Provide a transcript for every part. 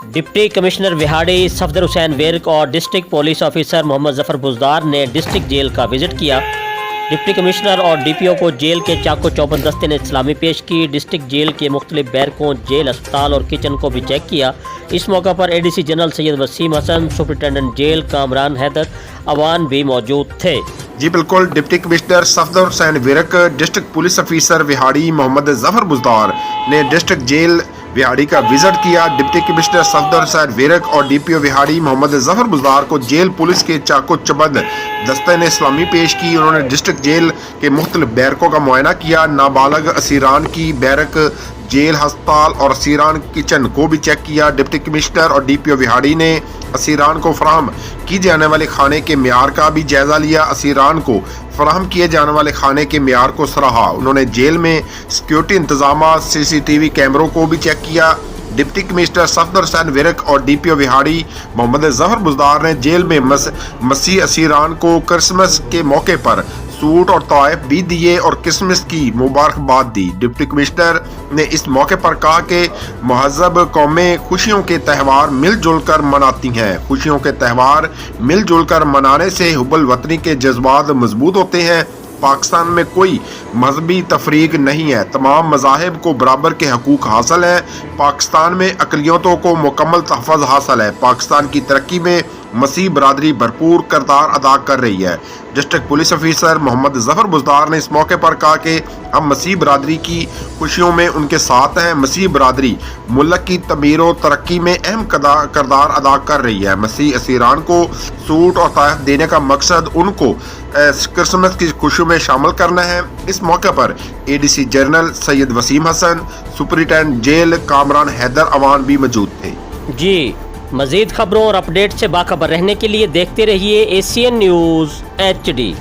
Deputy commissioner Vehari Safdar Hussain Virk और district police officer Mohammad Zafar Buzdar ने district jail का विजिट किया। डिप्टी कमिश्नर और डीपीओ को जेल के चाको चौबंद दस्ते ने सलामी पेश की। डिस्ट्रिक्ट जेल के मुख्तलिफ बैरकों, जेल, अस्पताल और किचन को भी चेक किया। इस मौका पर ADC general Syed Waseem Hassan, superintendent jail Kamran Haider Awan भी मौजूद थे। जी बिल्कुल, deputy commissioner Safdar Hussain Virk, district police officer Vehari Mohammad Zafar Buzdar ने डिस्ट्रिक्ट जेल विहाड़ी का विजिट किया। डिप्टी कमिश्नर सफदर हुसैन विरक और डीपीओ विहाड़ी मोहम्मद जफर बुजदार को जेल पुलिस के चाको चबंद दस्ते ने सलामी पेश की। उन्होंने डिस्ट्रिक्ट जेल के मुख्तलिफ बैरकों का मुआयना किया। नाबालग असीरान की बैरक, जेल, अस्पताल और असीरान किचन को भी चेक किया। डिप्टी कमिश्नर और डीपीओ विहाड़ी ने असीरान को फराहम की जाने वाले खाने के म्यार का भी जायजा लिया। असीरान को फराहम किए जाने वाले खाने के म्यार को सराहा। उन्होंने जेल में सिक्योरिटी इंतजाम, सीसीटीवी कैमरों को भी चेक किया। डिप्टी कमिश्नर सफदर हुसैन विरक और डीपीओ विहाड़ी मोहम्मद जफर बुजदार ने जेल में मसीह असीरान को क्रिसमस के मौके पर सूट और तोहफे भी दिए और क्रिसमस की मुबारकबाद दी। डिप्टी कमिश्नर ने इस मौके पर कहा कि महजब कौमें खुशियों के त्यौहार मिलजुल कर मनाती हैं। खुशियों के त्यौहार मिलजुल कर मनाने से हुब्बुल वतनी के जज्बात मजबूत होते हैं। पाकिस्तान में कोई मजहबी तफरीक नहीं है, तमाम मज़ाहिब को बराबर के हकूक़ हासिल हैं। पाकिस्तान में अक़लियतों को मुकम्मल तहफ़्फ़ुज़ हासिल है। पाकिस्तान की तरक्की में मसीह बरादरी भरपूर किरदार अदा कर रही है। District police officer Mohammad Zafar Buzdar ने इस मौके पर कहा कि हम मसीह बरादरी की खुशियों में उनके साथ हैं। मसीह बरादरी मुल्क की तमीर और तरक्की में अहम किरदार अदा कर रही है। मसीह असीरान को सूट और तोहफे देने का मकसद उनको क्रिसमस की खुशियों में शामिल करना है। इस मौके पर ADC general Syed Waseem Hassan, superintendent jail Kamran Haider Awan भी मौजूद थे। जी, मज़ीद खबरों और अपडेट से बाखबर रहने के लिए देखते रहिए एशियन न्यूज़ HD।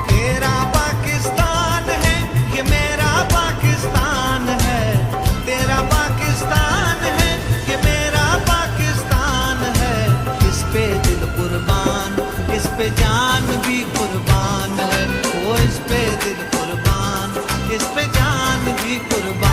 तेरा पाकिस्तान है, ये मेरा पाकिस्तान है। तेरा पाकिस्तान है, ये मेरा पाकिस्तान है। इस पे दिल कुर्बान, इस पे जान भी कुर्बान है। वो इस पे दिल कुर्बान, इस पे जान भी कुर्बान।